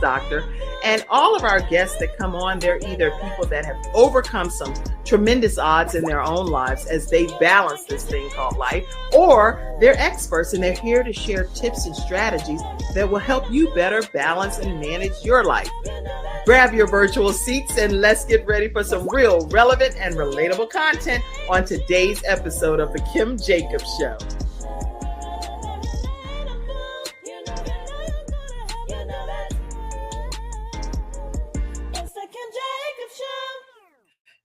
doctor. And all of our guests that come on, they're either people that have overcome some tremendous odds in their own lives as they balance this thing called life, or they're experts and they're here to share tips and strategies that will help you better balance and manage your life. Grab your virtual seats and let's get ready for some real relevant and relatable content on today's episode of The Kim Jacobs Show.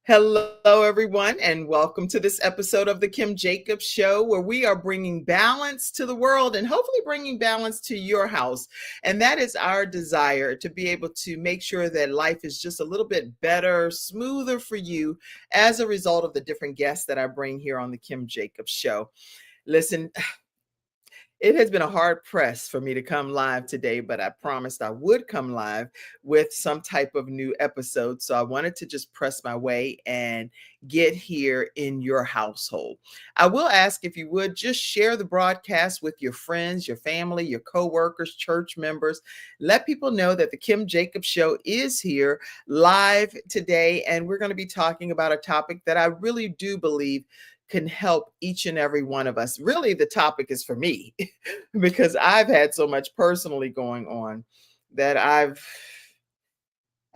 Hello, everyone, and welcome to this episode of The Kim Jacobs Show, where we are bringing balance to the world and hopefully bringing balance to your house. And that is our desire, to be able to make sure that life is just a little bit better, smoother for you as a result of the different guests that I bring here on The Kim Jacobs Show. Listen, it has been a hard press for me to come live today, but I promised I would come live with some type of new episode. So I wanted to just press my way and get here in your household. I will ask if you would just share the broadcast with your friends, your family, your coworkers, church members. Let people know that the Kim Jacobs Show is here live today. And we're going to be talking about a topic that I really do believe can help each and every one of us. Really, the topic is for me because I've had so much personally going on that I've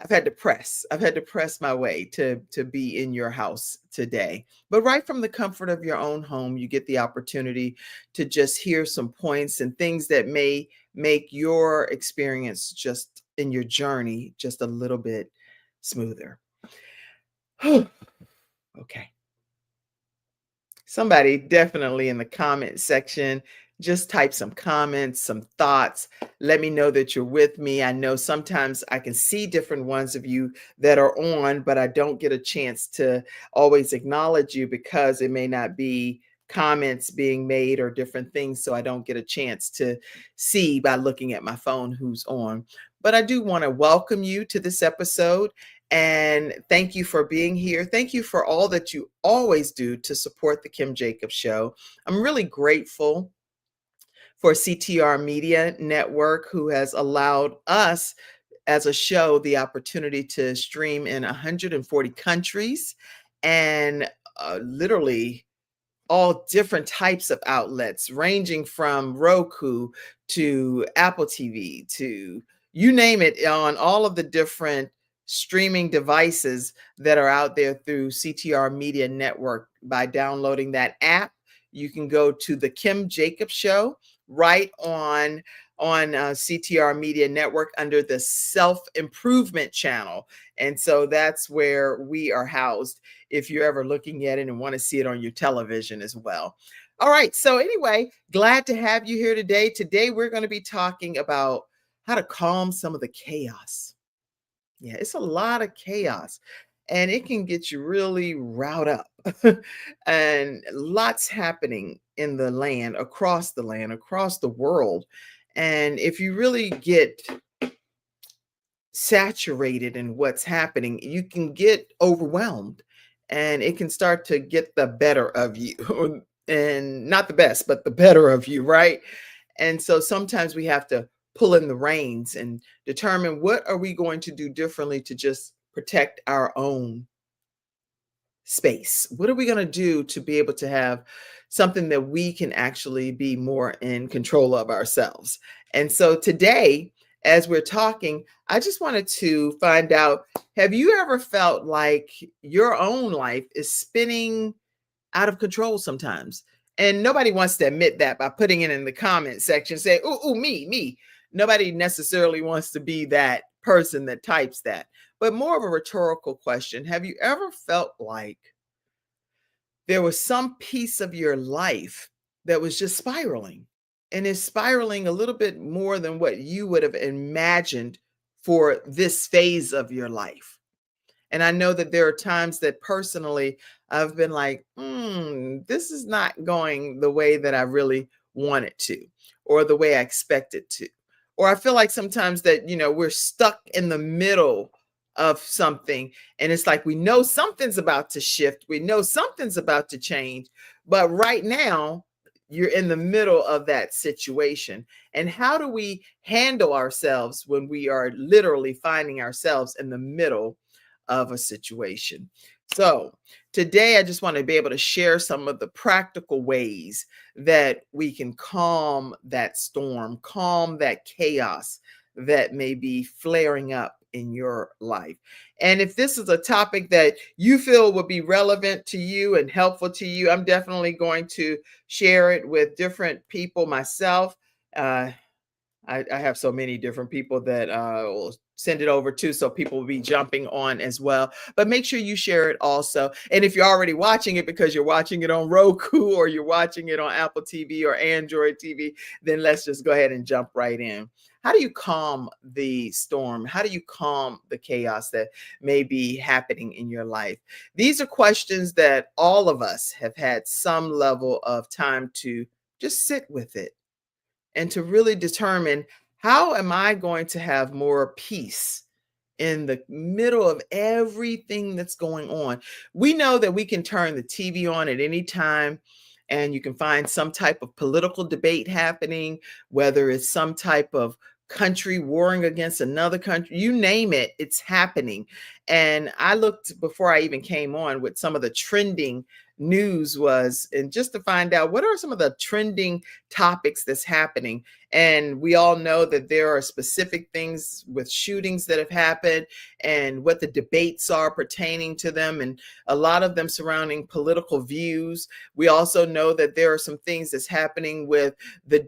had to press. I've had to press my way to be in your house today. But right from the comfort of your own home, you get the opportunity to just hear some points and things that may make your experience just in your journey just a little bit smoother. Okay. Somebody definitely in the comment section, just type some comments, some thoughts. Let me know that you're with me. I know sometimes I can see different ones of you that are on, but I don't get a chance to always acknowledge you because it may not be comments being made or different things. So I don't get a chance to see by looking at my phone who's on. But I do want to welcome you to this episode. And thank you for being here. Thank you for all that you always do to support the Kim Jacobs Show. I'm really grateful for CTR Media Network, who has allowed us as a show the opportunity to stream in 140 countries and literally all different types of outlets, ranging from Roku to Apple TV to you name it, on all of the different streaming devices that are out there through CTR Media Network. By downloading that app, you can go to the Kim Jacobs Show right on CTR Media Network under the self-improvement channel. And so that's where we are housed if you're ever looking at it and want to see it on your television as well. All right. So anyway, glad to have you here today. Today, we're going to be talking about how to calm some of the chaos. Yeah, it's a lot of chaos and it can get you really riled up and lots happening in the land, across the world. And if you really get saturated in what's happening, you can get overwhelmed and it can start to get the better of you and not the best, but the better of you, right? And so sometimes we have to pull in the reins and determine what are we going to do differently to just protect our own space. What are we going to do to be able to have something that we can actually be more in control of ourselves? And so today, as we're talking, I just wanted to find out, have you ever felt like your own life is spinning out of control sometimes? And nobody wants to admit that by putting it in the comment section, say, ooh, me. Nobody necessarily wants to be that person that types that, but more of a rhetorical question. Have you ever felt like there was some piece of your life that was just spiraling and is spiraling a little bit more than what you would have imagined for this phase of your life? And I know that there are times that personally I've been like, this is not going the way that I really want it to, or the way I expect it to. Or I feel like sometimes that, we're stuck in the middle of something and it's like we know something's about to shift. We know something's about to change. But right now, you're in the middle of that situation. And how do we handle ourselves when we are literally finding ourselves in the middle of a situation? So, today I just want to be able to share some of the practical ways that we can calm that storm, calm that chaos that may be flaring up in your life. And if this is a topic that you feel would be relevant to you and helpful to you, I'm definitely going to share it with different people myself. Uh, I have so many different people that will send it over to, so people will be jumping on as well. But make sure you share it also. And if you're already watching it because you're watching it on Roku or you're watching it on Apple TV or Android TV, then let's just go ahead and jump right in. How do you calm the storm? How do you calm the chaos that may be happening in your life? These are questions that all of us have had some level of time to just sit with it and to really determine, how am I going to have more peace in the middle of everything that's going on? We know that we can turn the TV on at any time and you can find some type of political debate happening, whether it's some type of country warring against another country, you name it, it's happening. And I looked before I even came on with some of the trending news was, and just to find out what are some of the trending topics that's happening. And we all know that there are specific things with shootings that have happened and what the debates are pertaining to them, and a lot of them surrounding political views. We also know that there are some things that's happening with the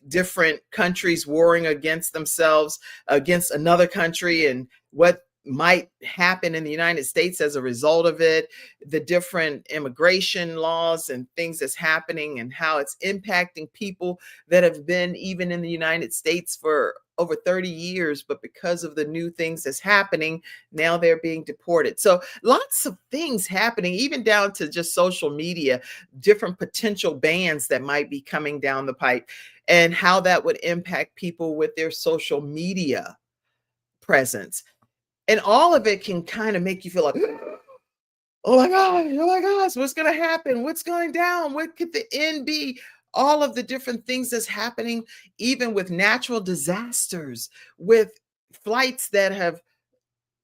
different countries warring against themselves, against another country, and what might happen in the United States as a result of it, the different immigration laws and things that's happening and how it's impacting people that have been even in the United States for over 30 years, but because of the new things that's happening, now they're being deported. So lots of things happening, even down to just social media, different potential bans that might be coming down the pipe, and how that would impact people with their social media presence. And all of it can kind of make you feel like, oh my gosh, what's going to happen? What's going down? What could the end be? All of the different things that's happening, even with natural disasters, with flights that have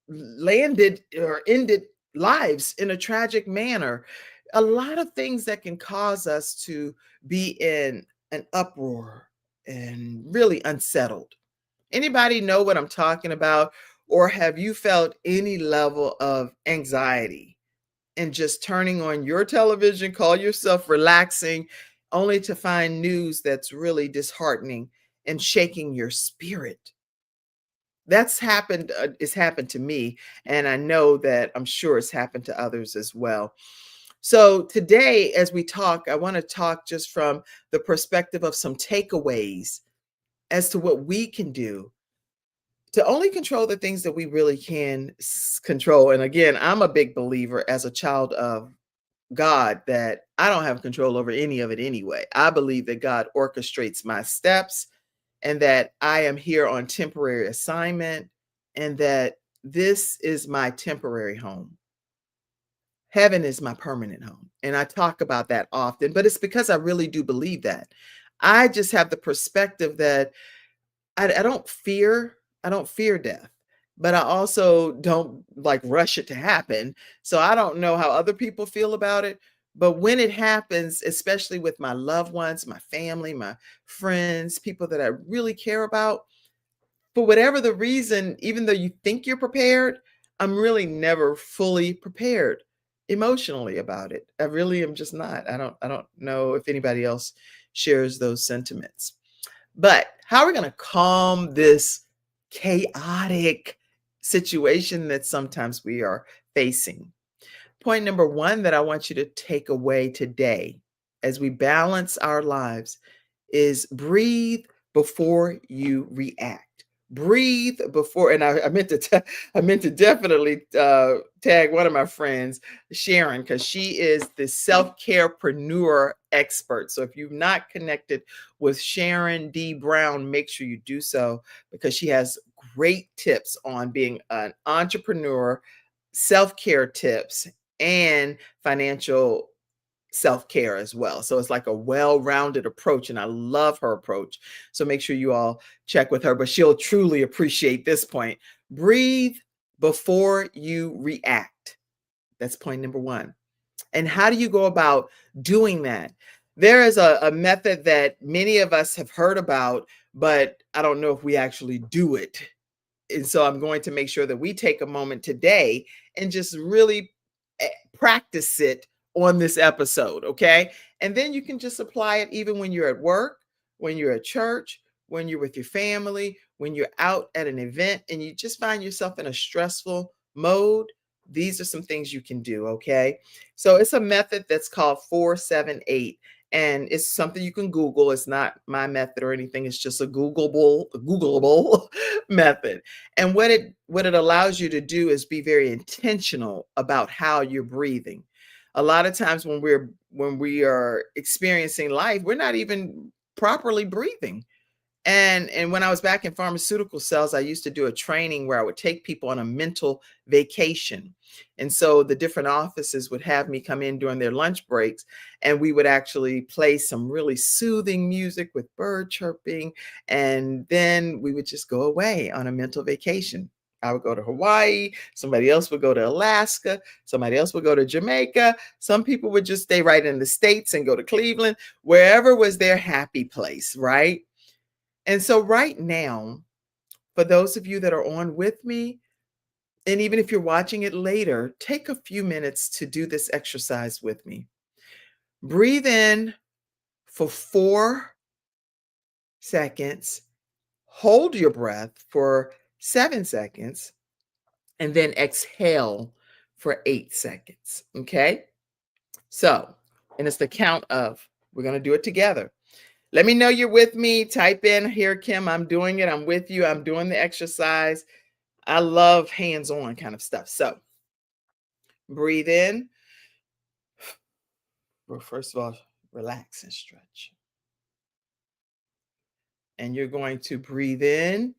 landed or ended lives in a tragic manner. A lot of things that can cause us to be in an uproar and really unsettled. Anybody know what I'm talking about? Or have you felt any level of anxiety and just turning on your television, call yourself relaxing, only to find news that's really disheartening and shaking your spirit? That's happened, it's happened to me, and I know that I'm sure it's happened to others as well. So today, as we talk, I want to talk just from the perspective of some takeaways as to what we can do to only control the things that we really can control. And again, I'm a big believer as a child of God that I don't have control over any of it anyway. I believe that God orchestrates my steps and that I am here on temporary assignment and that this is my temporary home. Heaven is my permanent home. And I talk about that often, but it's because I really do believe that. I just have the perspective that I don't fear, I don't fear death, but I also don't like rush it to happen. So I don't know how other people feel about it, but when it happens, especially with my loved ones, my family, my friends, people that I really care about, for whatever the reason, even though you think you're prepared, I'm really never fully prepared emotionally about it. I really am just not. I don't know if anybody else shares those sentiments. But how are we going to calm this chaotic situation that sometimes we are facing? Point number one that I want you to take away today as we balance our lives is breathe before you react. Breathe before, and I meant to I meant to definitely tag one of my friends, Sharon, because she is the self-carepreneur expert. So if you've not connected with Sharon D. Brown, make sure you do so because she has great tips on being an entrepreneur, self-care tips, and financial self-care as well. So it's like a well-rounded approach, and I love her approach. So make sure you all check with her, but she'll truly appreciate this point. Breathe before you react. That's point number one. And how do you go about doing that? There is a method that many of us have heard about, but I don't know if we actually do it. And so I'm going to make sure that we take a moment today and just really practice it on this episode, okay? And then you can just apply it even when you're at work, when you're at church, when you're with your family, when you're out at an event and you just find yourself in a stressful mode. These are some things you can do, okay? So it's a method that's called 478, and it's something you can Google. It's not my method or anything. It's just a Googleable method. And what it allows you to do is be very intentional about how you're breathing. A lot of times when we are experiencing life, we're not even properly breathing. And when I was back in pharmaceutical sales, I used to do a training where I would take people on a mental vacation. And so the different offices would have me come in during their lunch breaks, and we would actually play some really soothing music with bird chirping. And then we would just go away on a mental vacation. I would go to Hawaii, somebody else would go to Alaska, somebody else would go to Jamaica. Some people would just stay right in the States and go to Cleveland, wherever was their happy place, right? And so, right now, for those of you that are on with me, and even if you're watching it later, take a few minutes to do this exercise with me. Breathe in for 4 seconds, hold your breath for 7 seconds, and then exhale for 8 seconds. Okay. So, and it's the count of, we're going to do it together. Let me know you're with me. Type in here, Kim, I'm doing it. I'm with you. I'm doing the exercise. I love hands-on kind of stuff. So breathe in. Well, first of all, relax and stretch. And you're going to breathe in.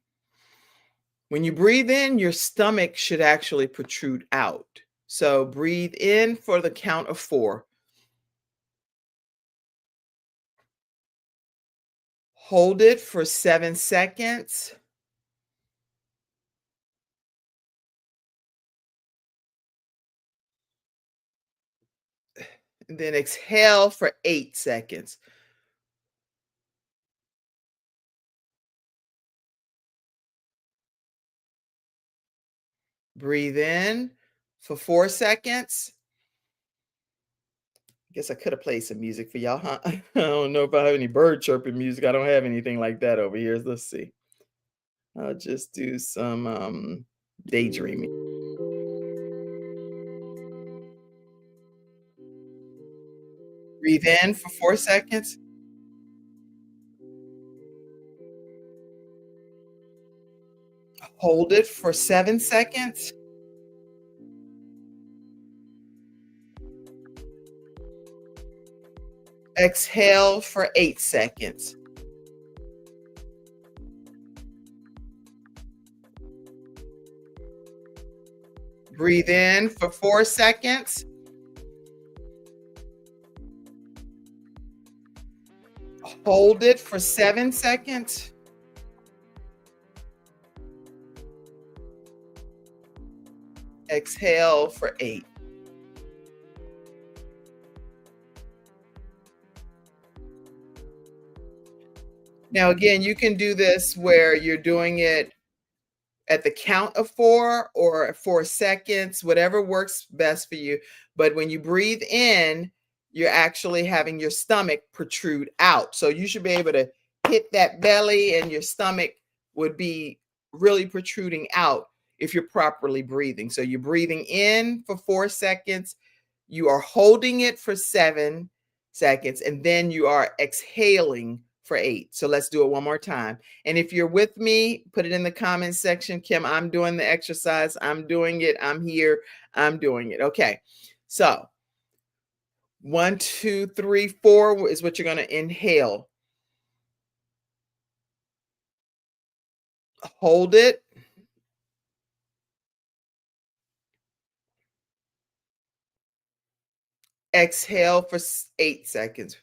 When you breathe in, your stomach should actually protrude out. So breathe in for the count of 4. Hold it for 7 seconds. And then exhale for 8 seconds. Breathe in for 4 seconds. I guess I could have played some music for y'all, huh? I don't know if I have any bird chirping music. I don't have anything like that over here. Let's see. I'll just do some daydreaming. Breathe in for 4 seconds. Hold it for 7 seconds. Exhale for 8 seconds. Breathe in for 4 seconds. Hold it for 7 seconds. Exhale for 8. Now, again, you can do this where you're doing it at the count of 4 or 4 seconds, whatever works best for you. But when you breathe in, you're actually having your stomach protrude out. So you should be able to hit that belly, and your stomach would be really protruding out if you're properly breathing. So you're breathing in for 4 seconds, you are holding it for 7 seconds, and then you are exhaling for 8. So let's do it one more time. And if you're with me, put it in the comment section. Kim, I'm doing the exercise. I'm doing it. I'm here. I'm doing it. Okay. So 1, 2, 3, 4 is what you're going to inhale. Hold it. Exhale for 8 seconds.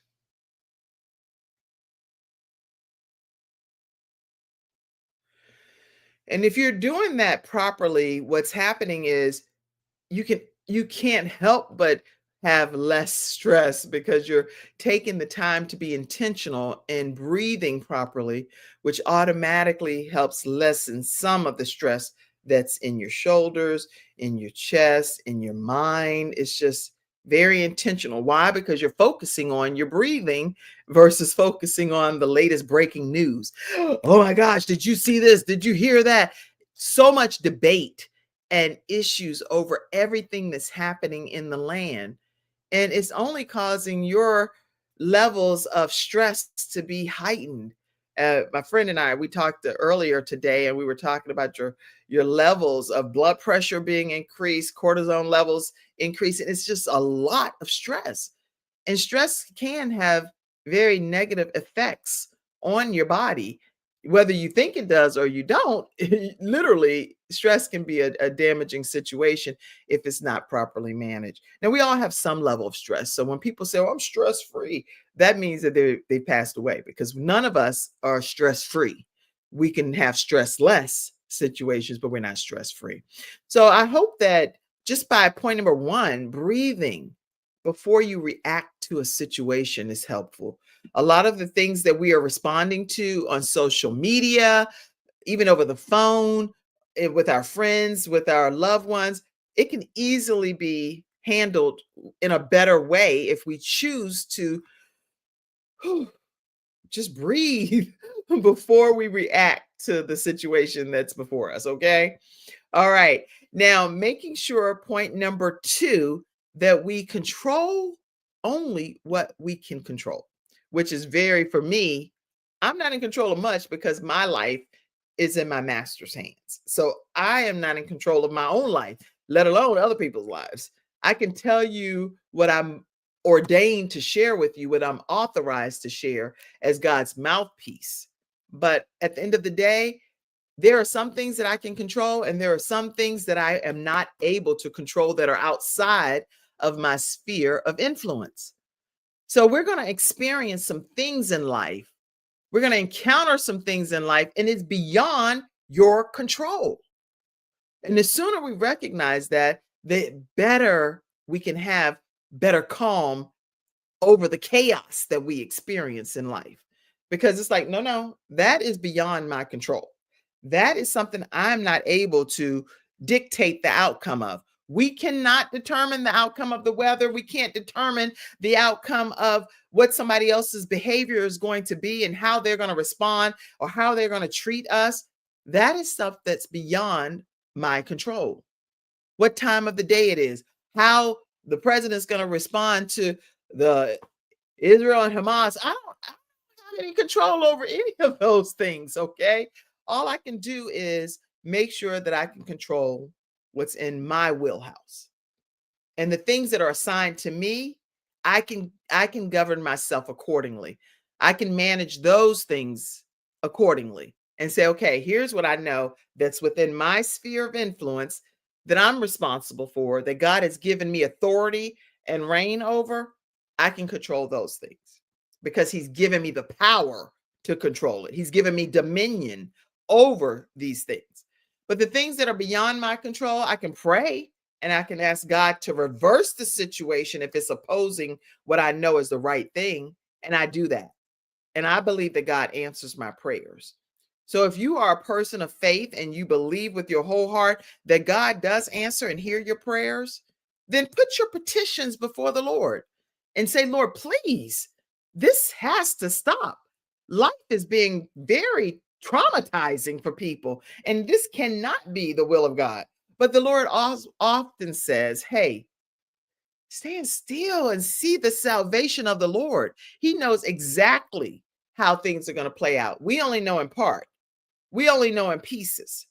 And if you're doing that properly, what's happening is you can't help but have less stress because you're taking the time to be intentional and breathing properly, which automatically helps lessen some of the stress that's in your shoulders, in your chest, in your mind. It's just very intentional. Why? Because you're focusing on your breathing versus focusing on the latest breaking news. Oh my gosh, did you see this? Did you hear that? So much debate and issues over everything that's happening in the land. And it's only causing your levels of stress to be heightened. My friend and I, we talked earlier today, and we were talking about your levels of blood pressure being increased, cortisone levels increasing. It's just a lot of stress. And stress can have very negative effects on your body, whether you think it does or you don't. Literally, stress can be a damaging situation if it's not properly managed. Now, we all have some level of stress. So when people say, "Oh, I'm stress free," that means that they passed away, because none of us are stress free. We can have stress less situations, but we're not stress free. So I hope that just by point number one, breathing before you react to a situation is helpful. A lot of the things that we are responding to on social media, even over the phone, with our friends, with our loved ones, it can easily be handled in a better way if we choose to just breathe before we react to the situation that's before us. Okay. All right. Now, making sure, point number two, that we control only what we can control, which is very, for me, I'm not in control of much because my life is in my master's hands. So I am not in control of my own life, let alone other people's lives. I can tell you what I'm ordained to share with you, what I'm authorized to share as God's mouthpiece. But at the end of the day, there are some things that I can control, and there are some things that I am not able to control that are outside of my sphere of influence. So we're going to experience some things in life. We're going to encounter some things in life, and it's beyond your control. And the sooner we recognize that, the better we can have better calm over the chaos that we experience in life. Because it's like, no, no, that is beyond my control. That is something I'm not able to dictate the outcome of. We cannot determine the outcome of the weather. We can't determine the outcome of what somebody else's behavior is going to be and how they're going to respond or how they're going to treat us. That is stuff that's beyond my control. What time of the day it is, how the president's going to respond to the Israel and Hamas. I don't have any control over any of those things. Okay. All I can do is make sure that I can control what's in my wheelhouse. And the things that are assigned to me, I can govern myself accordingly. I can manage those things accordingly and say, okay, here's what I know that's within my sphere of influence that I'm responsible for, that God has given me authority and reign over. I can control those things because he's given me the power to control it. He's given me dominion over these things. But the things that are beyond my control, I can pray and I can ask God to reverse the situation if it's opposing what I know is the right thing. And I do that. And I believe that God answers my prayers. So if you are a person of faith and you believe with your whole heart that God does answer and hear your prayers, then put your petitions before the Lord and say, Lord, please, this has to stop. Life is being very traumatizing for people, and this cannot be the will of God. But the Lord often says, hey, stand still and see the salvation of the Lord. He knows exactly how things are going to play out. We only know in part. We only know in pieces,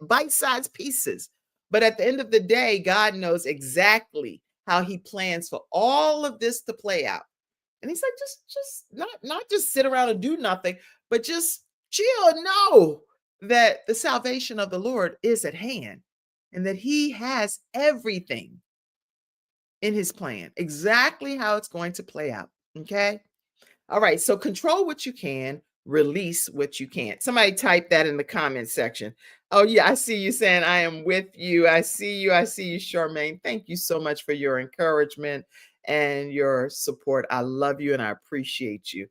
bite-sized pieces. But at the end of the day, God knows exactly how he plans for all of this to play out. And he's like, just not just sit around and do nothing, but just chill and know that the salvation of the Lord is at hand and that he has everything in his plan, exactly how it's going to play out. Okay. All right. So control what you can, release what you can't. Somebody type that in the comment section. Oh, yeah. I see you saying, I am with you. I see you. I see you, Charmaine. Thank you so much for your encouragement and your support. I love you and I appreciate you.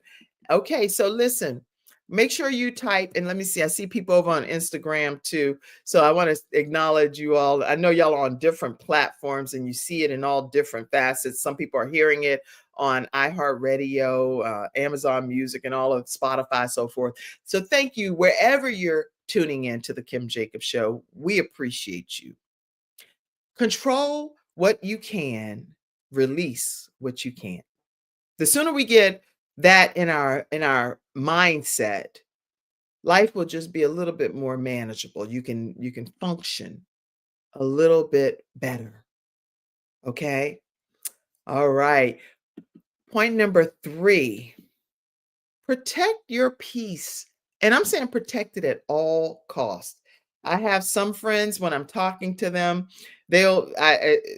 Okay, so listen, make sure you type, and let me see, I see people over on Instagram too. So I want to acknowledge you all. I know y'all are on different platforms and you see it in all different facets. Some people are hearing it on iHeartRadio, Amazon Music, and all of Spotify, so forth. So thank you wherever you're tuning in to the Kim Jacobs Show. We appreciate you. Control what you can, release what you can't. The sooner we get that in our mindset, life will just be a little bit more manageable. You can function a little bit better. Okay? All right. Point number 3. Protect your peace. And I'm saying protect it at all costs. I have some friends when I'm talking to them,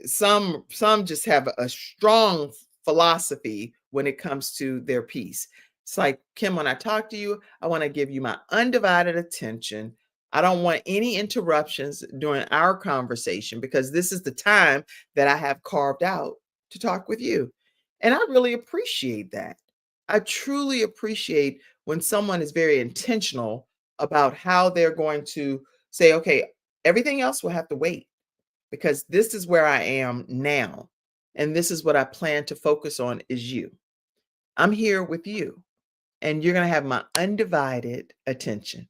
some just have a strong philosophy when it comes to their peace. It's like, Kim, when I talk to you, I want to give you my undivided attention. I don't want any interruptions during our conversation because this is the time that I have carved out to talk with you. And I really appreciate that. I truly appreciate when someone is very intentional about how they're going to say, okay, everything else will have to wait because this is where I am now. And this is what I plan to focus on is you. I'm here with you, and you're going to have my undivided attention.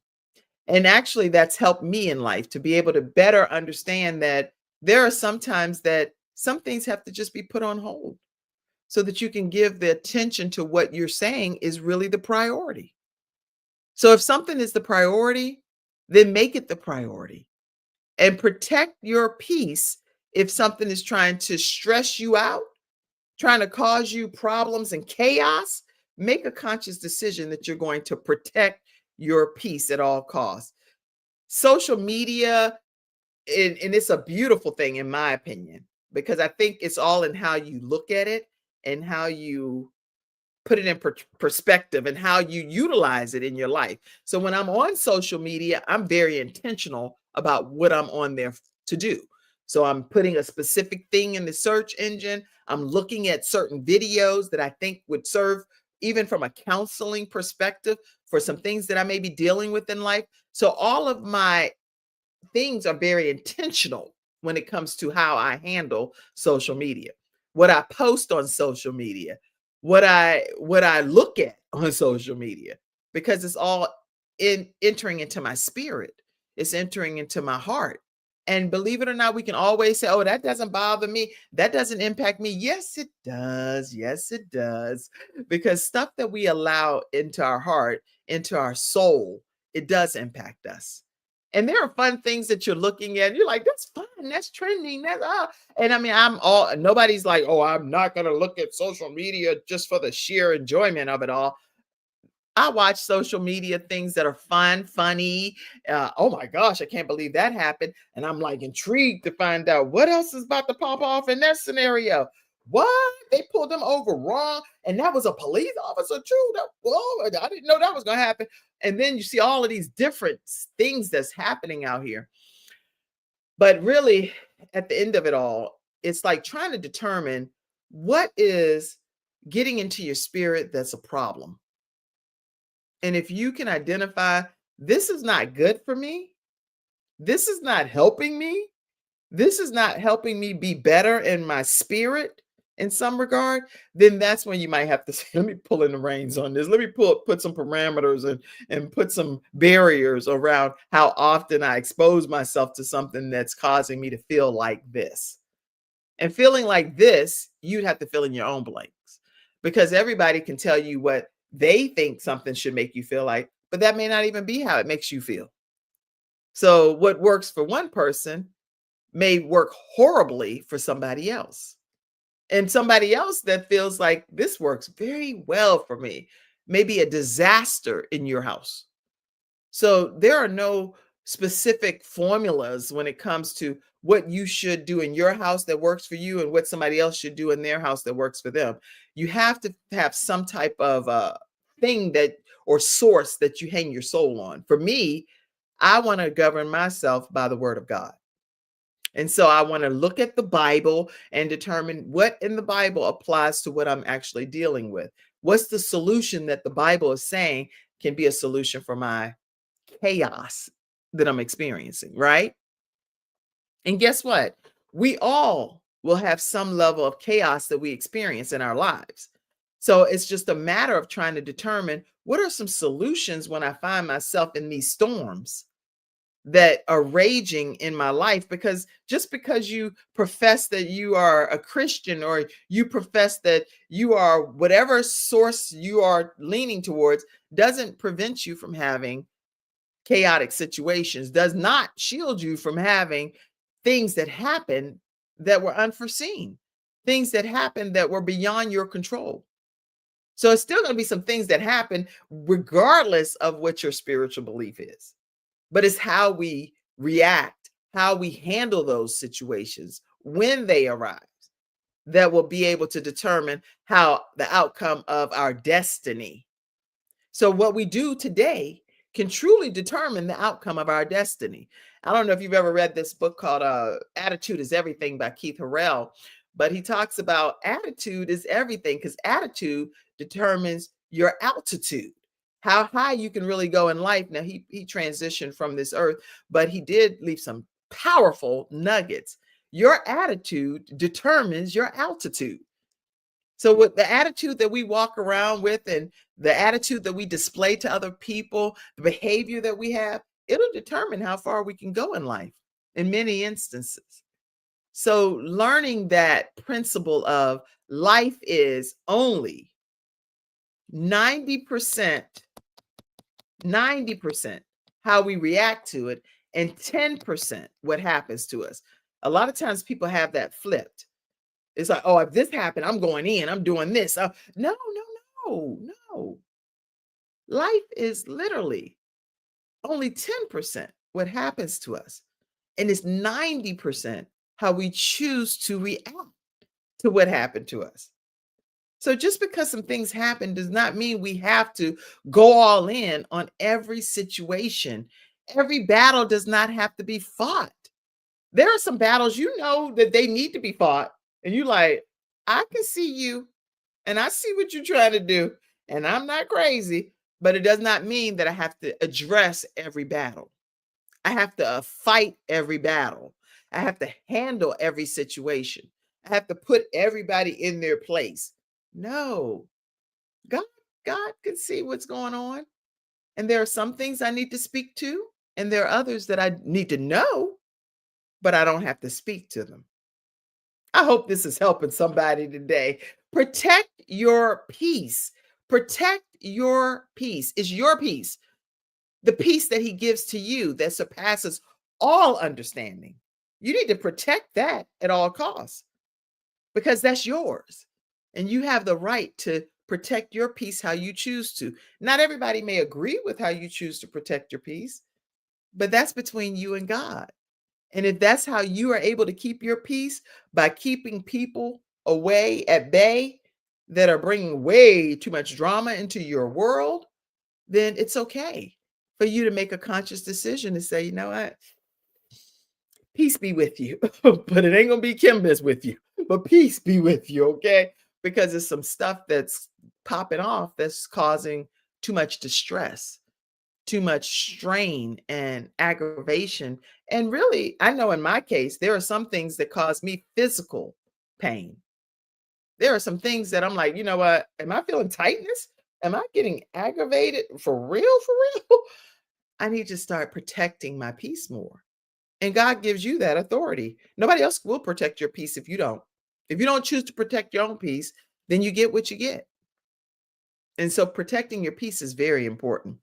And actually, that's helped me in life to be able to better understand that there are some times that some things have to just be put on hold so that you can give the attention to what you're saying is really the priority. So if something is the priority, then make it the priority and protect your peace if something is trying to stress you out, trying to cause you problems and chaos. Make a conscious decision that you're going to protect your peace at all costs. Social media, and it's a beautiful thing, in my opinion, because I think it's all in how you look at it and how you put it in perspective and how you utilize it in your life. So when I'm on social media, I'm very intentional about what I'm on there to do. So I'm putting a specific thing in the search engine. I'm looking at certain videos that I think would serve, even from a counseling perspective, for some things that I may be dealing with in life. So all of my things are very intentional when it comes to how I handle social media, what I post on social media, what I look at on social media, because it's all in entering into my spirit. It's entering into my heart. And believe it or not, we can always say, oh, that doesn't bother me. That doesn't impact me. Yes, it does. Yes, it does. Because stuff that we allow into our heart, into our soul, it does impact us. And there are fun things that you're looking at. You're like, that's fun. That's trending. That's and I mean, nobody's like, oh, I'm not gonna look at social media just for the sheer enjoyment of it all. I watch social media things that are fun, funny. Oh my gosh, I can't believe that happened. And I'm like intrigued to find out what else is about to pop off in that scenario. What? They pulled them over wrong. And that was a police officer too. Whoa, I didn't know that was going to happen. And then you see all of these different things that's happening out here. But really, at the end of it all, it's like trying to determine what is getting into your spirit that's a problem. And if you can identify, this is not good for me, this is not helping me, this is not helping me be better in my spirit in some regard, then that's when you might have to say, let me pull in the reins on this. Let me put some parameters and put some barriers around how often I expose myself to something that's causing me to feel like this. And feeling like this, you'd have to fill in your own blanks because everybody can tell you what they think something should make you feel like, but that may not even be how it makes you feel. So, what works for one person may work horribly for somebody else. And somebody else that feels like this works very well for me may be a disaster in your house. So, there are no specific formulas when it comes to what you should do in your house that works for you and what somebody else should do in their house that works for them. You have to have some type of thing that or source that you hang your soul on. For me, I want to govern myself by the word of God. And so I want to look at the Bible and determine what in the Bible applies to what I'm actually dealing with. What's the solution that the Bible is saying can be a solution for my chaos that I'm experiencing, right? And guess what? We all will have some level of chaos that we experience in our lives. So it's just a matter of trying to determine what are some solutions when I find myself in these storms that are raging in my life. Because just because you profess that you are a Christian or you profess that you are whatever source you are leaning towards doesn't prevent you from having chaotic situations, does not shield you from having things that happen that were unforeseen, things that happen that were beyond your control. So it's still going to be some things that happen regardless of what your spiritual belief is. But it's how we react, how we handle those situations when they arise that will be able to determine how the outcome of our destiny. So what we do today can truly determine the outcome of our destiny. I don't know if you've ever read this book called Attitude is Everything by Keith Harrell, but he talks about attitude is everything because attitude determines your altitude, how high you can really go in life. Now, he transitioned from this earth, but he did leave some powerful nuggets. Your attitude determines your altitude. So with the attitude that we walk around with and the attitude that we display to other people, the behavior that we have, it'll determine how far we can go in life in many instances. So learning that principle of life is only 90% how we react to it and 10% what happens to us. A lot of times people have that flipped. It's like, oh, if this happened, I'm going in, I'm doing this. No. Life is literally only 10% what happens to us. And it's 90% how we choose to react to what happened to us. So just because some things happen does not mean we have to go all in on every situation. Every battle does not have to be fought. There are some battles you know that they need to be fought. And you like, I can see you and I see what you're trying to do. And I'm not crazy, but it does not mean that I have to address every battle. I have to fight every battle. I have to handle every situation. I have to put everybody in their place. No, God, God can see what's going on. And there are some things I need to speak to, and there are others that I need to know, but I don't have to speak to them. I hope this is helping somebody today. Protect your peace. Protect your peace. It's your peace, the peace that he gives to you that surpasses all understanding. You need to protect that at all costs because that's yours. And you have the right to protect your peace how you choose to. Not everybody may agree with how you choose to protect your peace, but that's between you and God. And if that's how you are able to keep your peace by keeping people away at bay that are bringing way too much drama into your world, then it's okay for you to make a conscious decision to say, you know what? Peace be with you. But it ain't going to be Kimba's with you. But peace be with you, okay? Because there's some stuff that's popping off that's causing too much distress, too much strain and aggravation. And really, I know in my case, there are some things that cause me physical pain. There are some things that I'm like, you know what? Am I feeling tightness? Am I getting aggravated for real? For real? I need to start protecting my peace more. And God gives you that authority. Nobody else will protect your peace if you don't. If you don't choose to protect your own peace, then you get what you get. And so protecting your peace is very important.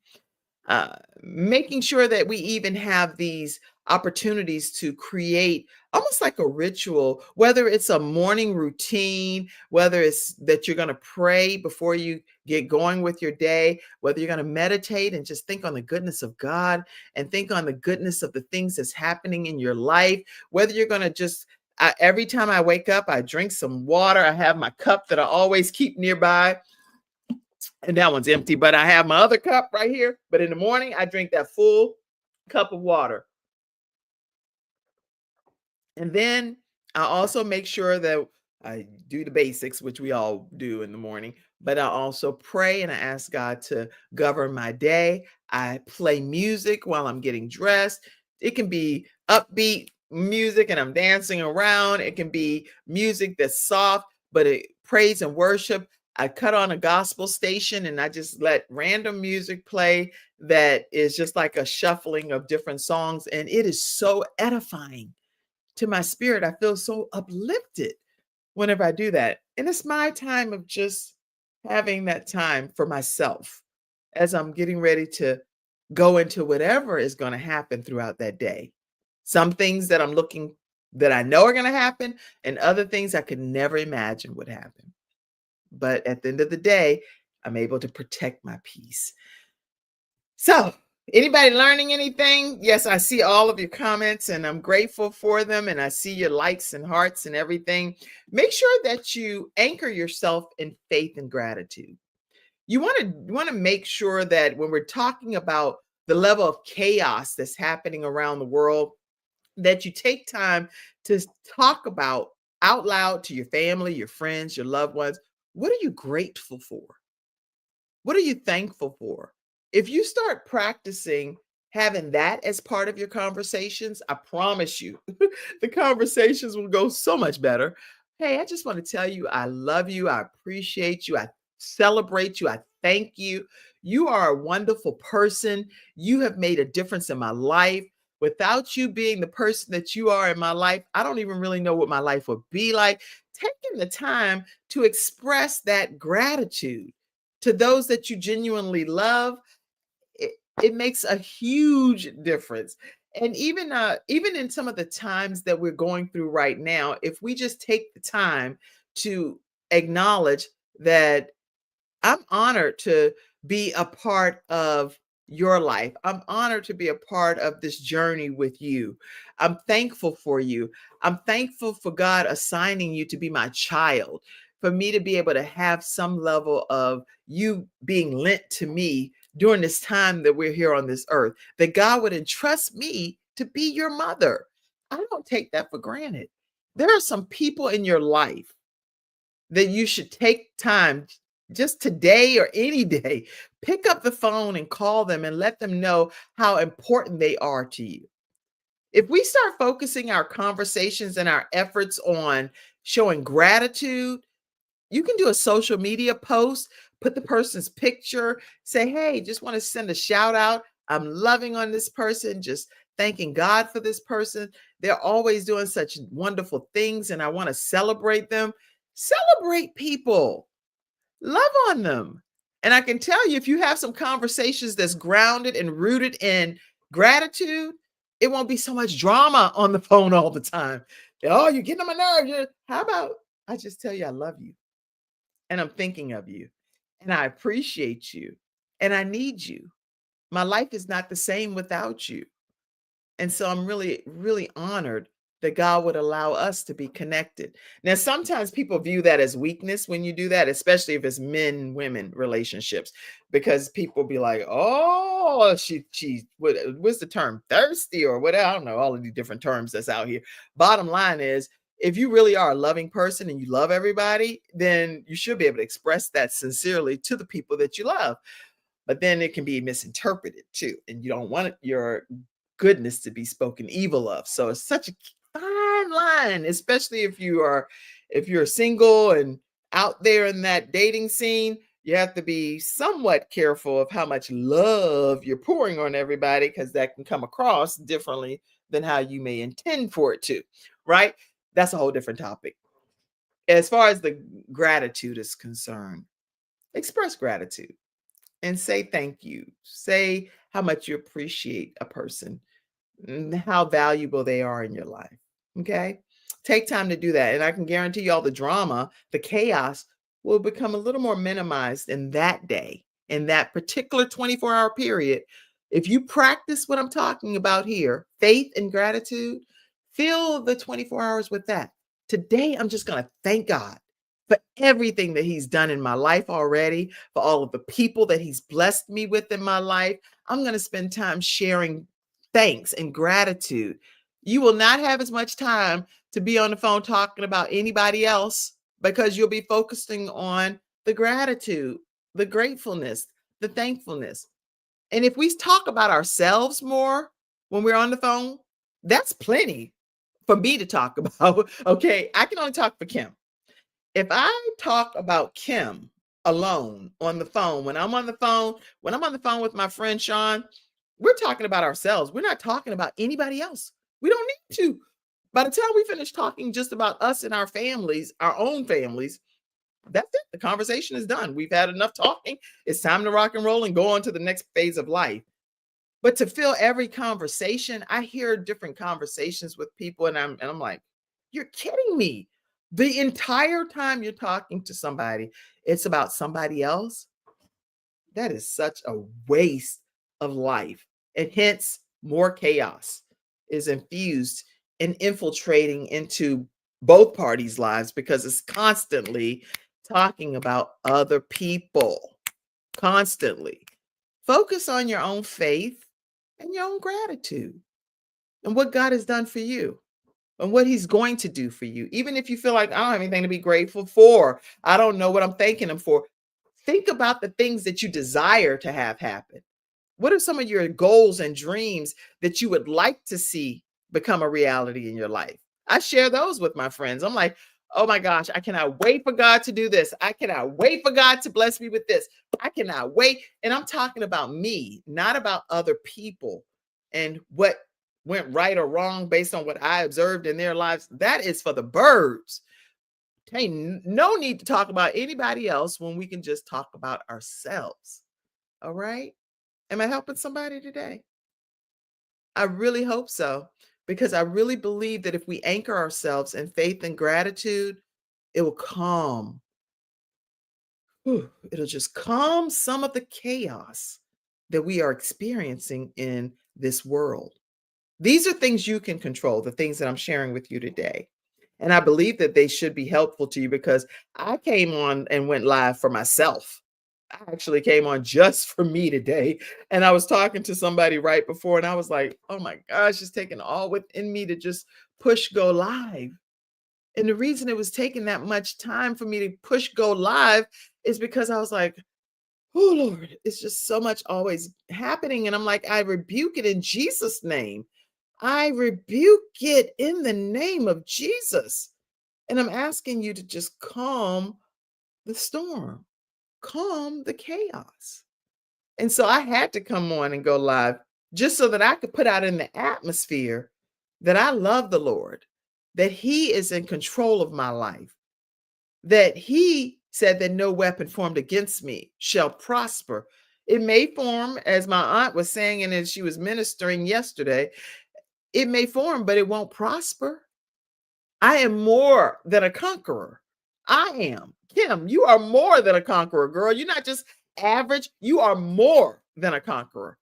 Making sure that we even have these opportunities to create almost like a ritual, whether it's a morning routine, whether it's that you're going to pray before you get going with your day, whether you're going to meditate and just think on the goodness of God and think on the goodness of the things that's happening in your life, whether you're going to just every time I wake up, I drink some water. I have my cup that I always keep nearby, and that one's empty, but I have my other cup right here. But in the morning, I drink that full cup of water. And then I also make sure that I do the basics, which we all do in the morning, but I also pray and I ask God to govern my day. I play music while I'm getting dressed. It can be upbeat music and I'm dancing around. It can be music that's soft, but it praise and worship. I cut on a gospel station and I just let random music play that is just like a shuffling of different songs. And it is so edifying to my spirit. I feel so uplifted whenever I do that. And it's my time of just having that time for myself as I'm getting ready to go into whatever is going to happen throughout that day. Some things that I'm looking that I know are going to happen, and other things I could never imagine would happen. But at the end of the day, I'm able to protect my peace. So, anybody learning anything? Yes, I see all of your comments and I'm grateful for them. And I see your likes and hearts and everything. Make sure that you anchor yourself in faith and gratitude. You want to make sure that when we're talking about the level of chaos that's happening around the world, that you take time to talk about out loud to your family, your friends, your loved ones. What are you grateful for? What are you thankful for? If you start practicing having that as part of your conversations, I promise you, the conversations will go so much better. Hey, I just want to tell you, I love you. I appreciate you. I celebrate you. I thank you. You are a wonderful person. You have made a difference in my life. Without you being the person that you are in my life, I don't even really know what my life would be like. Taking the time to express that gratitude to those that you genuinely love, it, it makes a huge difference. And even in some of the times that we're going through right now, if we just take the time to acknowledge that I'm honored to be a part of your life. I'm honored to be a part of this journey with you. I'm thankful for you. I'm thankful for God assigning you to be my child, for me to be able to have some level of you being lent to me during this time that we're here on this earth, that God would entrust me to be your mother. I don't take that for granted. There are some people in your life that you should take time just today or any day, pick up the phone and call them and let them know how important they are to you. If we start focusing our conversations and our efforts on showing gratitude, you can do a social media post, put the person's picture, say, hey, just want to send a shout out. I'm loving on this person, just thanking God for this person. They're always doing such wonderful things, and I want to celebrate them. Celebrate people, love on them. And I can tell you, if you have some conversations that's grounded and rooted in gratitude, it won't be so much drama on the phone all the time. Oh, you're getting on my nerves. How about I just tell you I love you and I'm thinking of you and I appreciate you and I need you. My life is not the same without you. And so I'm really, really honored that God would allow us to be connected. Now, sometimes people view that as weakness when you do that, especially if it's men women relationships, because people be like, oh, what's the term? Thirsty or whatever. I don't know, all of the different terms that's out here. Bottom line is, if you really are a loving person and you love everybody, then you should be able to express that sincerely to the people that you love. But then it can be misinterpreted too. And you don't want your goodness to be spoken evil of. So it's such a fine line, especially if you're single and out there in that dating scene. You have to be somewhat careful of how much love you're pouring on everybody, because that can come across differently than how you may intend for it to, right? That's a whole different topic. As far as the gratitude is concerned, express gratitude and say thank you. Say how much you appreciate a person, how valuable they are in your life. Okay. Take time to do that. And I can guarantee you all the drama, the chaos will become a little more minimized in that day, in that particular 24-hour period. If you practice what I'm talking about here, faith and gratitude, fill the 24 hours with that. Today, I'm just going to thank God for everything that He's done in my life already, for all of the people that He's blessed me with in my life. I'm going to spend time sharing thanks and gratitude. You will not have as much time to be on the phone talking about anybody else because you'll be focusing on the gratitude, the gratefulness, the thankfulness. And if we talk about ourselves more when we're on the phone, that's plenty for me to talk about. Okay. I can only talk for Kim. If I talk about Kim alone on the phone, when I'm on the phone with my friend Sean, we're talking about ourselves. We're not talking about anybody else. We don't need to. By the time we finish talking just about us and our families, our own families, that's it. The conversation is done. We've had enough talking. It's time to rock and roll and go on to the next phase of life. But to fill every conversation, I hear different conversations with people, and I'm like, you're kidding me. The entire time you're talking to somebody, it's about somebody else. That is such a waste of life. And hence, more chaos is infused and infiltrating into both parties' lives because it's constantly talking about other people. Constantly. Focus on your own faith and your own gratitude and what God has done for you and what He's going to do for you. Even if you feel like I don't have anything to be grateful for, I don't know what I'm thanking Him for. Think about the things that you desire to have happen. What are some of your goals and dreams that you would like to see become a reality in your life? I share those with my friends. I'm like, oh my gosh, I cannot wait for God to do this. I cannot wait for God to bless me with this. I cannot wait. And I'm talking about me, not about other people and what went right or wrong based on what I observed in their lives. That is for the birds. Ain't no need to talk about anybody else when we can just talk about ourselves. All right. Am I helping somebody today? I really hope so, because I really believe that if we anchor ourselves in faith and gratitude, it will calm. It'll just calm some of the chaos that we are experiencing in this world. These are things you can control, the things that I'm sharing with you today. And I believe that they should be helpful to you because I came on and went live for myself. I actually came on just for me today. And I was talking to somebody right before, and I was like, oh my gosh, it's taking all within me to just push go live. And the reason it was taking that much time for me to push go live is because I was like, oh Lord, it's just so much always happening. And I'm like, I rebuke it in Jesus' name. I rebuke it in the name of Jesus. And I'm asking you to just calm the storm, calm the chaos. And so I had to come on and go live just so that I could put out in the atmosphere that I love the Lord, that He is in control of my life, that He said that no weapon formed against me shall prosper. It may form, as my aunt was saying, and as she was ministering yesterday, it may form, but it won't prosper. I am more than a conqueror. I am. Kim, you are more than a conqueror, girl. You're not just average, you are more than a conqueror.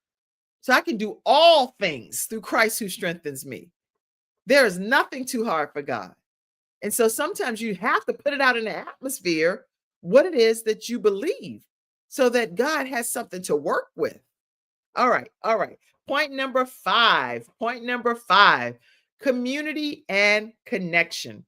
So I can do all things through Christ who strengthens me. There is nothing too hard for God. And so sometimes you have to put it out in the atmosphere what it is that you believe so that God has something to work with. All right. All right. Point number five. Point number five, community and connection.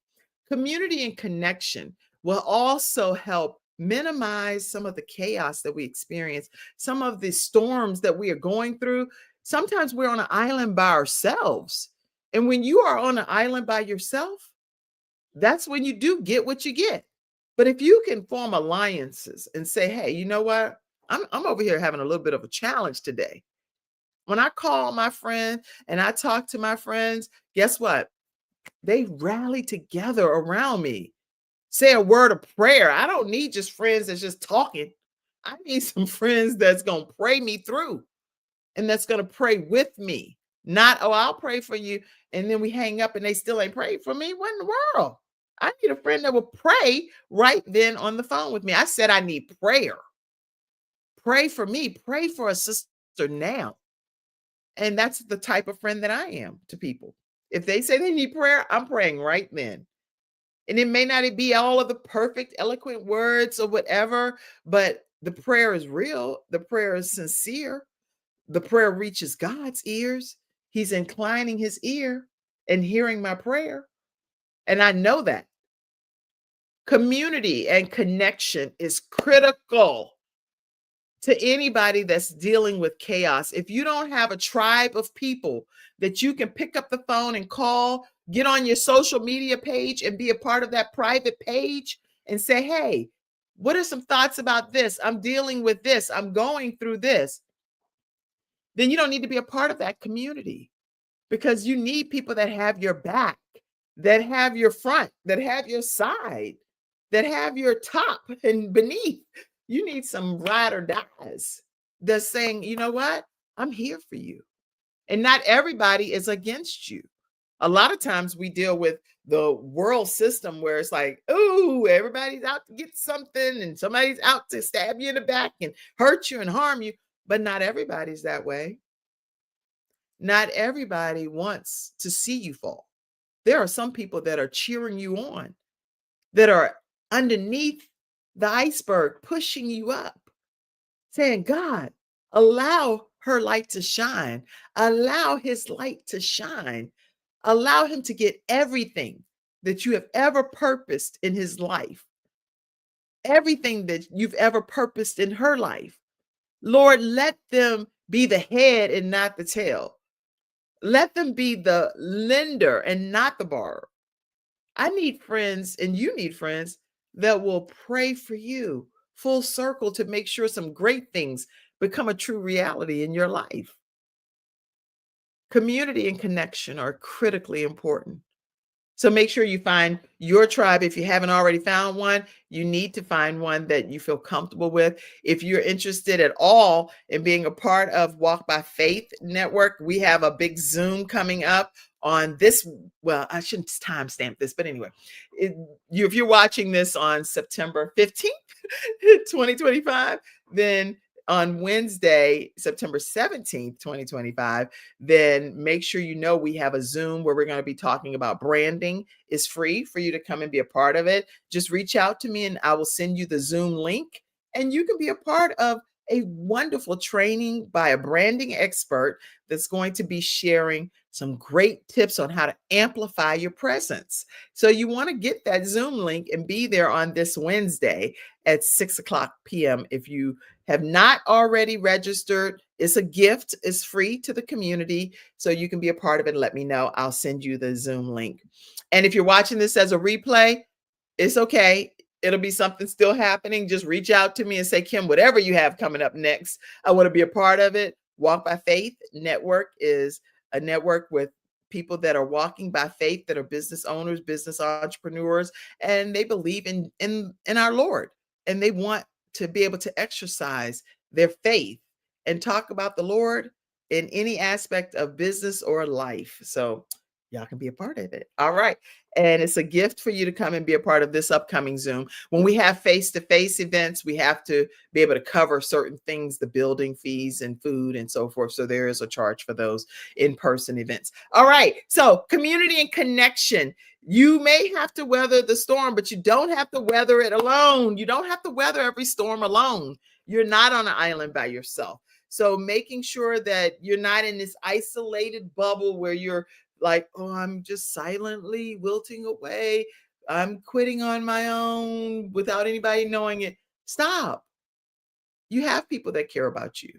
Community and connection will also help minimize some of the chaos that we experience, some of the storms that we are going through. Sometimes we're on an island by ourselves. And when you are on an island by yourself, that's when you do get what you get. But if you can form alliances and say, hey, you know what? I'm over here having a little bit of a challenge today. When I call my friend and I talk to my friends, guess what? They rally together around me. Say a word of prayer. I don't need just friends that's just talking. I need some friends that's going to pray me through. and that's going to pray with me. Not, oh, I'll pray for you. And then we hang up and they still ain't prayed for me. What in the world? I need a friend that will pray right then on the phone with me. I said, I need prayer. Pray for me. Pray for a sister now. And that's the type of friend that I am to people. If they say they need prayer, I'm praying right then. And it may not be all of the perfect, eloquent words or whatever, but the prayer is real. The prayer is sincere. The prayer reaches God's ears. He's inclining his ear and hearing my prayer. And I know that. Community and connection is critical to anybody that's dealing with chaos. If you don't have a tribe of people that you can pick up the phone and call, get on your social media page and be a part of that private page and say, hey, what are some thoughts about this? I'm dealing with this. I'm going through this. Then you don't need to be a part of that community, because you need people that have your back, that have your front, that have your side, that have your top and beneath. You need some ride or dies that's saying, you know what? I'm here for you. And not everybody is against you. A lot of times we deal with the world system where it's like, oh, everybody's out to get something and somebody's out to stab you in the back and hurt you and harm you. But not everybody's that way. Not everybody wants to see you fall. There are some people that are cheering you on, that are underneath the iceberg, pushing you up, saying, God, allow her light to shine. Allow his light to shine. Allow him to get everything that you have ever purposed in his life, everything that you've ever purposed in her life. Lord, let them be the head and not the tail. Let them be the lender and not the borrower. I need friends, and you need friends that will pray for you full circle to make sure some great things become a true reality in your life. Community and connection are critically important. So make sure you find your tribe. If you haven't already found one, you need to find one that you feel comfortable with. If you're interested at all in being a part of Walk by Faith Network, we have a big Zoom coming up on this. Well, I shouldn't timestamp this, but anyway, if you're watching this on September 15th, 2025, then on Wednesday, September 17th, 2025, then make sure you know we have a Zoom where we're going to be talking about branding. It's free for you to come and be a part of it. Just reach out to me and I will send you the Zoom link, and you can be a part of a wonderful training by a branding expert that's going to be sharing some great tips on how to amplify your presence. So you want to get that Zoom link and be there on this Wednesday at 6:00 p.m. If you have not already registered, it's a gift. It's free to the community. So you can be a part of it and let me know. I'll send you the Zoom link. And if you're watching this as a replay, it's okay. It'll be something still happening. Just reach out to me and say, Kim, whatever you have coming up next, I want to be a part of it. Walk by Faith Network is a network with people that are walking by faith, that are business owners, business entrepreneurs, and they believe in our Lord, and they want to be able to exercise their faith and talk about the Lord in any aspect of business or life. So y'all can be a part of it. All right. And it's a gift for you to come and be a part of this upcoming Zoom. When we have face-to-face events, we have to be able to cover certain things, the building fees and food and so forth. So there is a charge for those in-person events. All right. So community and connection. You may have to weather the storm, but you don't have to weather it alone. You don't have to weather every storm alone. You're not on an island by yourself. So making sure that you're not in this isolated bubble where you're like, oh, I'm just silently wilting away. I'm quitting on my own without anybody knowing it. Stop. You have people that care about you.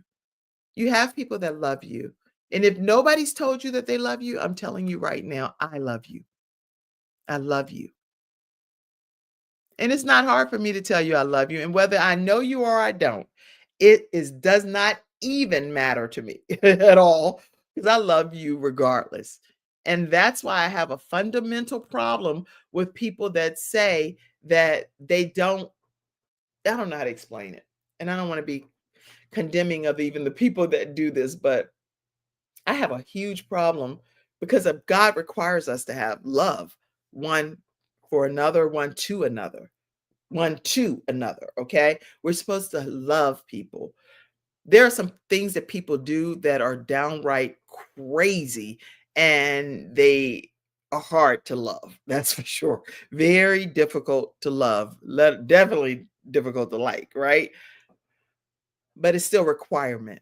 You have people that love you. And if nobody's told you that they love you, I'm telling you right now, I love you. I love you. And it's not hard for me to tell you I love you. And whether I know you or I don't, does not even matter to me at all, because I love you regardless. And that's why I have a fundamental problem with people that say that I don't know how to explain it. And I don't want to be condemning of even the people that do this, but I have a huge problem because of God requires us to have love one for another, one to another. Okay. We're supposed to love people. There are some things that people do that are downright crazy and they are hard to love. That's for sure. Very difficult to love. Definitely difficult to like, right? But it's still a requirement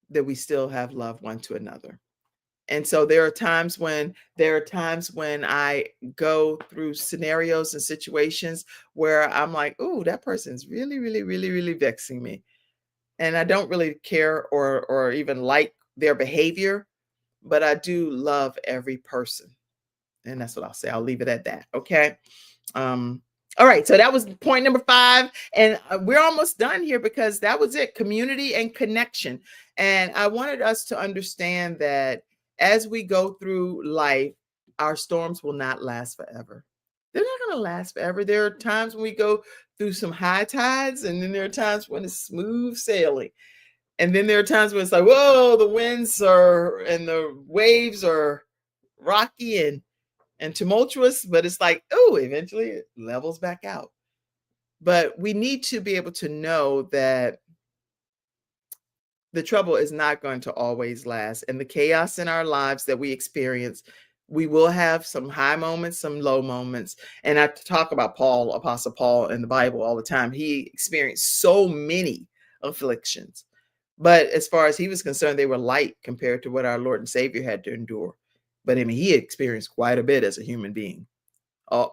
that we still have love one to another. And so there are times when I go through scenarios and situations where I'm like, "Ooh, that person's really, really, really, really vexing me." And I don't really care or even like their behavior, but I do love every person. And that's what I'll say. I'll leave it at that. Okay. Um, all right. So that was point number 5. And we're almost done here because that was it, community and connection. And I wanted us to understand that as we go through life, our storms will not last forever. They're not going to last forever. There are times when we go through some high tides, and then there are times when it's smooth sailing. And then there are times when it's like, whoa, the winds are and the waves are rocky and tumultuous, but it's like, oh, eventually it levels back out. But we need to be able to know that the trouble is not going to always last. And the chaos in our lives that we experience, we will have some high moments, some low moments. And I talk about Paul, Apostle Paul in the Bible all the time. He experienced so many afflictions. But as far as he was concerned, they were light compared to what our Lord and Savior had to endure. But I mean, he experienced quite a bit as a human being,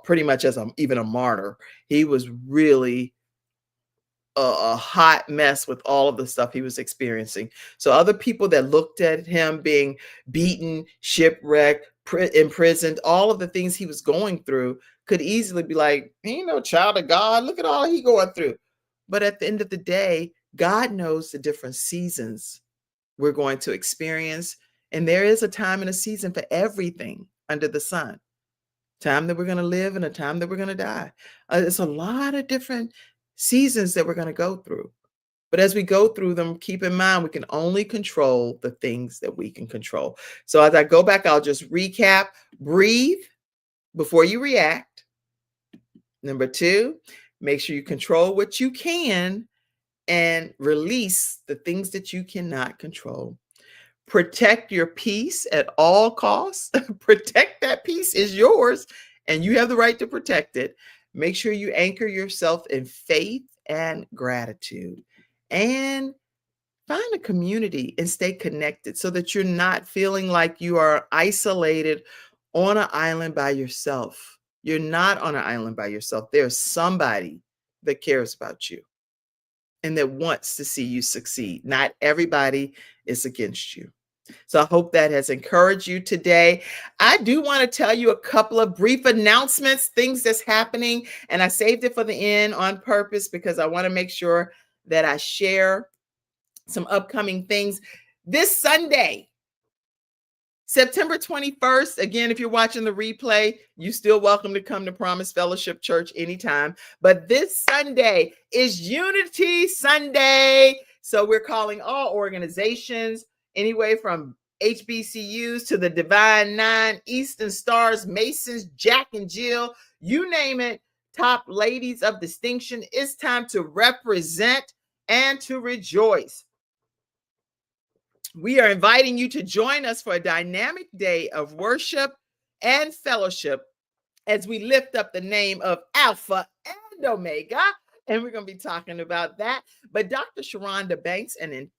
pretty much as even a martyr. He was really a hot mess with all of the stuff he was experiencing. So other people that looked at him being beaten, shipwrecked, imprisoned, all of the things he was going through could easily be like, he ain't no child of God. Look at all he going through. But at the end of the day, God knows the different seasons we're going to experience. And there is a time and a season for everything under the sun. Time that we're going to live and a time that we're going to die. It's a lot of different seasons that we're going to go through. But as we go through them, keep in mind we can only control the things that we can control. So as I go back, I'll just recap. Breathe before you react. Number 2, make sure you control what you can and release the things that you cannot control. Protect your peace at all costs. Protect that peace is yours and you have the right to protect it. Make sure you anchor yourself in faith and gratitude and find a community and stay connected so that you're not feeling like you are isolated on an island by yourself. You're not on an island by yourself. There's somebody that cares about you and that wants to see you succeed. Not everybody is against you. So I hope that has encouraged you today. I do want to tell you a couple of brief announcements, things that's happening, and I saved it for the end on purpose because I want to make sure that I share some upcoming things. This Sunday, September 21st, again, if you're watching the replay, you're still welcome to come to Promise Fellowship Church anytime. But this Sunday is Unity Sunday. So we're calling all organizations, anyway from HBCUs to the Divine Nine, Eastern Stars, Masons, Jack and Jill, you name it, top ladies of distinction. It's time to represent and to rejoice. We are inviting you to join us for a dynamic day of worship and fellowship as we lift up the name of Alpha and Omega. And we're going to be talking about that. But Dr. Sharonda Banks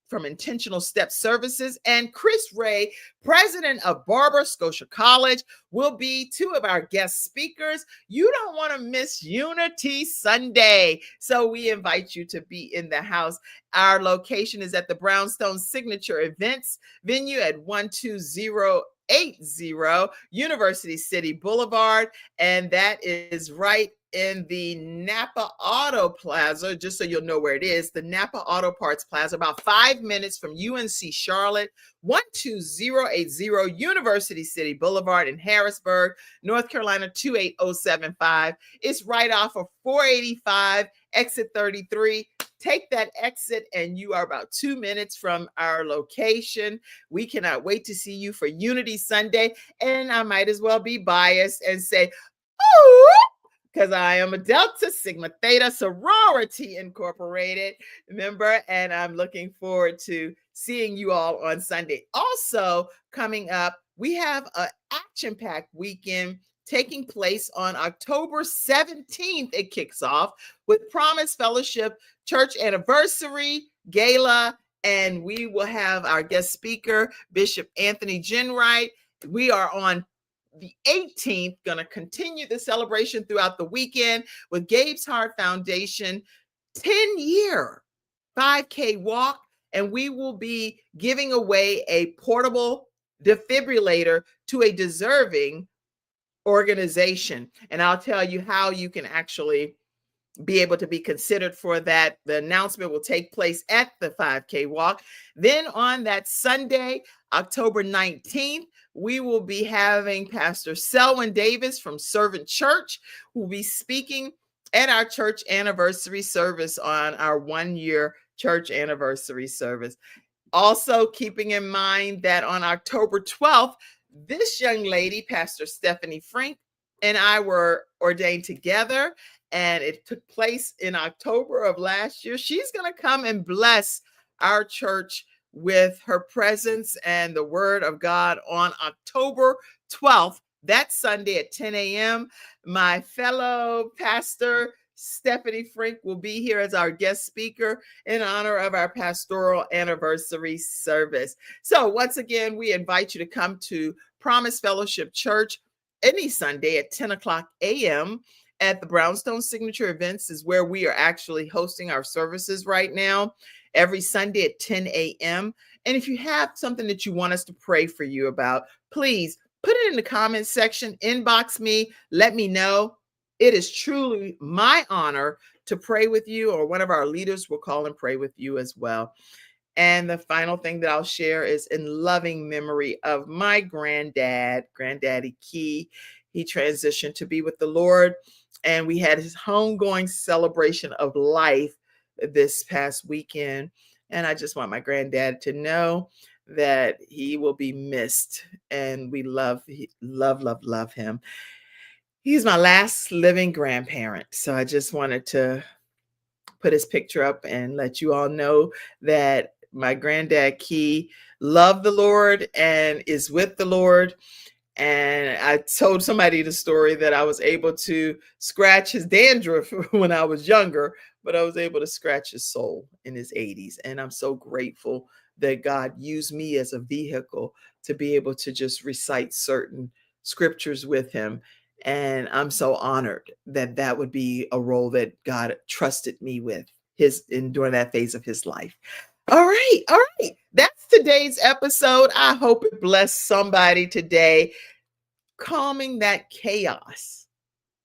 from Intentional Step Services and Chris Ray, president of Barber Scotia College, will be 2 of our guest speakers. You don't want to miss Unity Sunday. So we invite you to be in the house. Our location is at the Brownstone Signature Events venue at 12080 University City Boulevard. And that is right in the Napa Auto Plaza, just so you'll know where it is, the Napa Auto Parts Plaza, about 5 minutes from UNC Charlotte, 12080 University City Boulevard in Harrisburg, North Carolina 28075. It's right off of 485, exit 33. take that exit and you are about 2 minutes from our location. We cannot wait to see you for Unity Sunday. And I might as well be biased and say, oh, because I am a Delta Sigma Theta Sorority Incorporated member, and I'm looking forward to seeing you all on Sunday. Also, coming up, we have an action-packed weekend taking place on October 17th. It kicks off with Promise Fellowship Church Anniversary Gala, and we will have our guest speaker, Bishop Anthony Jenwright. We are on the 18th, going to continue the celebration throughout the weekend with Gabe's Heart Foundation 10-year 5K walk, and we will be giving away a portable defibrillator to a deserving organization. And I'll tell you how you can actually be able to be considered for that. The announcement will take place at the 5K walk. Then on that Sunday, October 19th, we will be having Pastor Selwyn Davis from Servant Church, who will be speaking at our church anniversary service on our 1-year church anniversary service. Also, keeping in mind that on October 12th, this young lady, Pastor Stephanie Frank, and I were ordained together, and it took place in October of last year. She's going to come and bless our church with her presence and the word of God on October 12th, that Sunday at 10 a.m. My fellow pastor, Stephanie Frank, will be here as our guest speaker in honor of our pastoral anniversary service. So once again, we invite you to come to Promise Fellowship Church any Sunday at 10 o'clock a.m. at the Brownstone Signature Events is where we are actually hosting our services right now, every Sunday at 10 a.m. And if you have something that you want us to pray for you about, please put it in the comments section, inbox me, let me know. It is truly my honor to pray with you, or one of our leaders will call and pray with you as well. And the final thing that I'll share is in loving memory of my Granddaddy Key. He transitioned to be with the Lord, and we had his homegoing celebration of life this past weekend. And I just want my granddad to know that he will be missed, and we love him. He's my last living grandparent. So I just wanted to put his picture up and let you all know that my granddad Key loved the Lord and is with the Lord. And I told somebody the story that I was able to scratch his dandruff when I was younger, but I was able to scratch his soul in his 80s. And I'm so grateful that God used me as a vehicle to be able to just recite certain scriptures with him. And I'm so honored that that would be a role that God trusted me with during that phase of his life. All right. That's today's episode. I hope it blessed somebody today, calming that chaos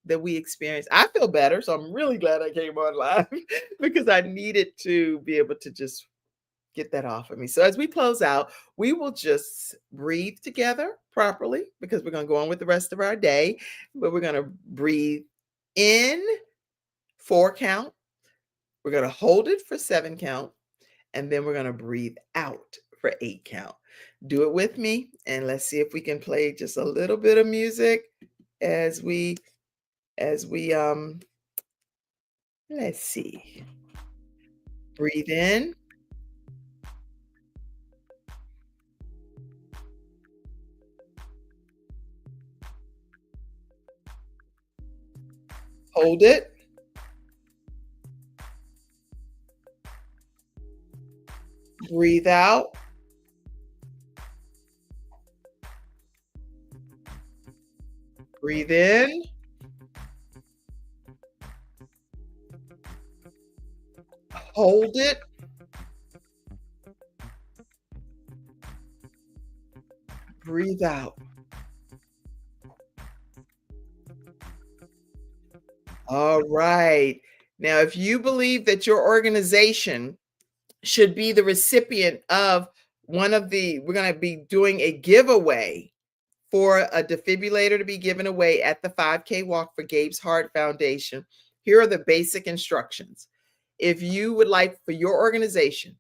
that we experience. I feel better, so I'm really glad I came on live because I needed to be able to just get that off of me. So as we close out, we will just breathe together properly because we're going to go on with the rest of our day, but we're going to breathe in 4 count. We're going to hold it for 7 count. And then we're going to breathe out for 8 count. Do it with me. And let's see if we can play just a little bit of music as we, let's see. Breathe in. Hold it. Breathe out. Breathe in. Hold it. Breathe out. All right. Now, if you believe that your organization should be the recipient of we're going to be doing a giveaway for a defibrillator to be given away at the 5K walk for Gabe's Heart Foundation. Here are the basic instructions. if you would like for your organization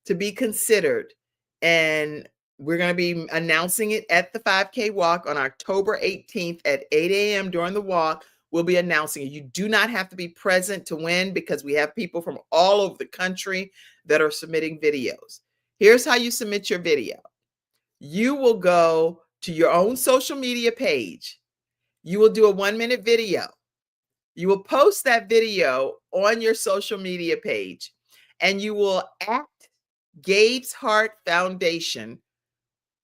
to be considered, and we're going to be announcing it at the 5K walk on October 18th at 8 a.m. during the walk. We'll be announcing it. You do not have to be present to win because we have people from all over the country that are submitting videos. Here's how you submit your video. You will go to your own social media page. You will do a 1-minute video. You will post that video on your social media page, and you will at Gabe's Heart Foundation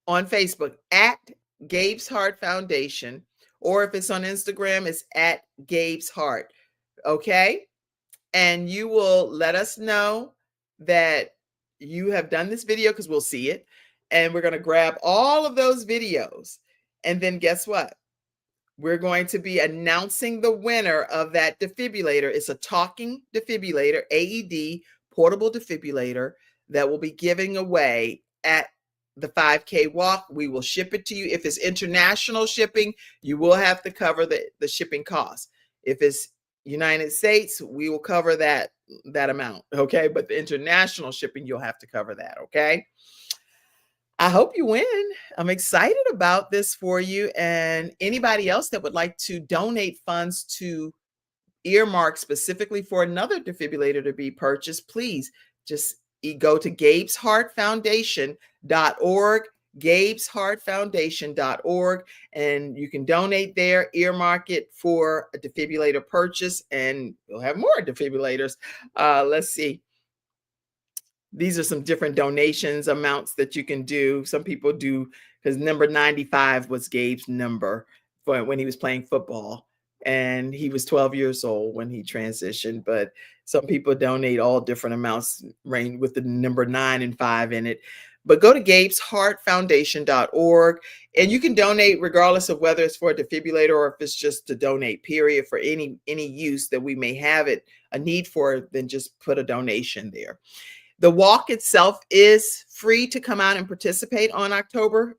on Facebook, at Gabe's Heart Foundation, or if it's on Instagram, it's at Gabe's Heart. Okay. And you will let us know that you have done this video because we'll see it. And we're going to grab all of those videos. And then guess what? We're going to be announcing the winner of that defibrillator. It's a talking defibrillator, AED, portable defibrillator that will be giving away at the 5K walk. We will ship it to you. If it's international shipping, you will have to cover the shipping costs. If it's United States, we will cover that amount. Okay. But the international shipping, you'll have to cover that. Okay. I hope you win. I'm excited about this for you. And anybody else that would like to donate funds to earmark specifically for another defibrillator to be purchased, please just go to GabesHeartFoundation.org, GabesHeartFoundation.org, and you can donate there, earmark it for a defibrillator purchase, and you'll have more defibrillators. Let's see. These are some different donations amounts that you can do. Some people do, because number 95 was Gabe's number for when he was playing football, and he was 12 years old when he transitioned. But some people donate all different amounts, range with the number 9 and 5 in it. But go to GabesHeartFoundation.org, and you can donate regardless of whether it's for a defibrillator or if it's just to donate, period, for any use that we may have it a need for. Then just put a donation there. The walk itself is free to come out and participate on October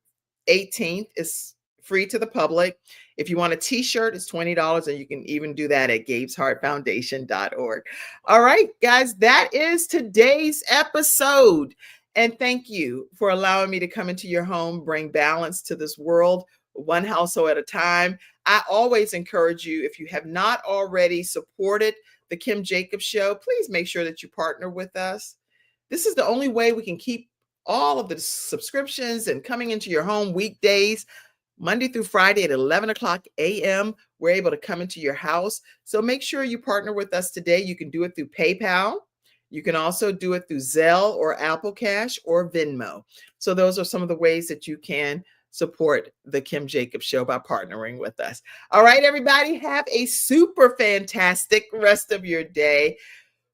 18th. It's free to the public. If you want a t-shirt, it's $20, and you can even do that at GabesHeartFoundation.org. All right, guys, that is today's episode. And thank you for allowing me to come into your home, bring balance to this world, one household at a time. I always encourage you, if you have not already supported the Kim Jacobs Show, please make sure that you partner with us. This is the only way we can keep all of the subscriptions and coming into your home weekdays, Monday through Friday at 11 o'clock a.m. We're able to come into your house. So make sure you partner with us today. You can do it through PayPal. You can also do it through Zelle or Apple Cash or Venmo. So those are some of the ways that you can support the Kim Jacobs Show by partnering with us. All right, everybody, have a super fantastic rest of your day.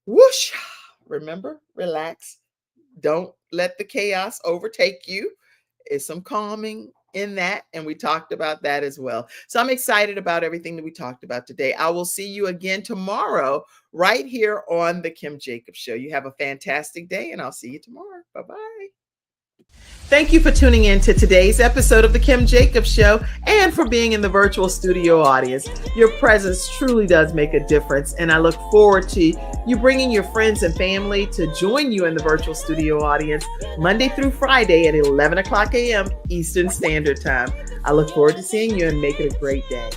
Whoosh. Remember, relax. Don't let the chaos overtake you. There's some calming in that, and we talked about that as well. So I'm excited about everything that we talked about today. I will see you again tomorrow right here on the Kim Jacobs Show. You have a fantastic day, and I'll see you tomorrow. Bye-bye. Thank you for tuning in to today's episode of the Kim Jacobs Show and for being in the virtual studio audience. Your presence truly does make a difference, and I look forward to you bringing your friends and family to join you in the virtual studio audience Monday through Friday at 11 o'clock a.m. Eastern Standard Time. I look forward to seeing you, and make it a great day.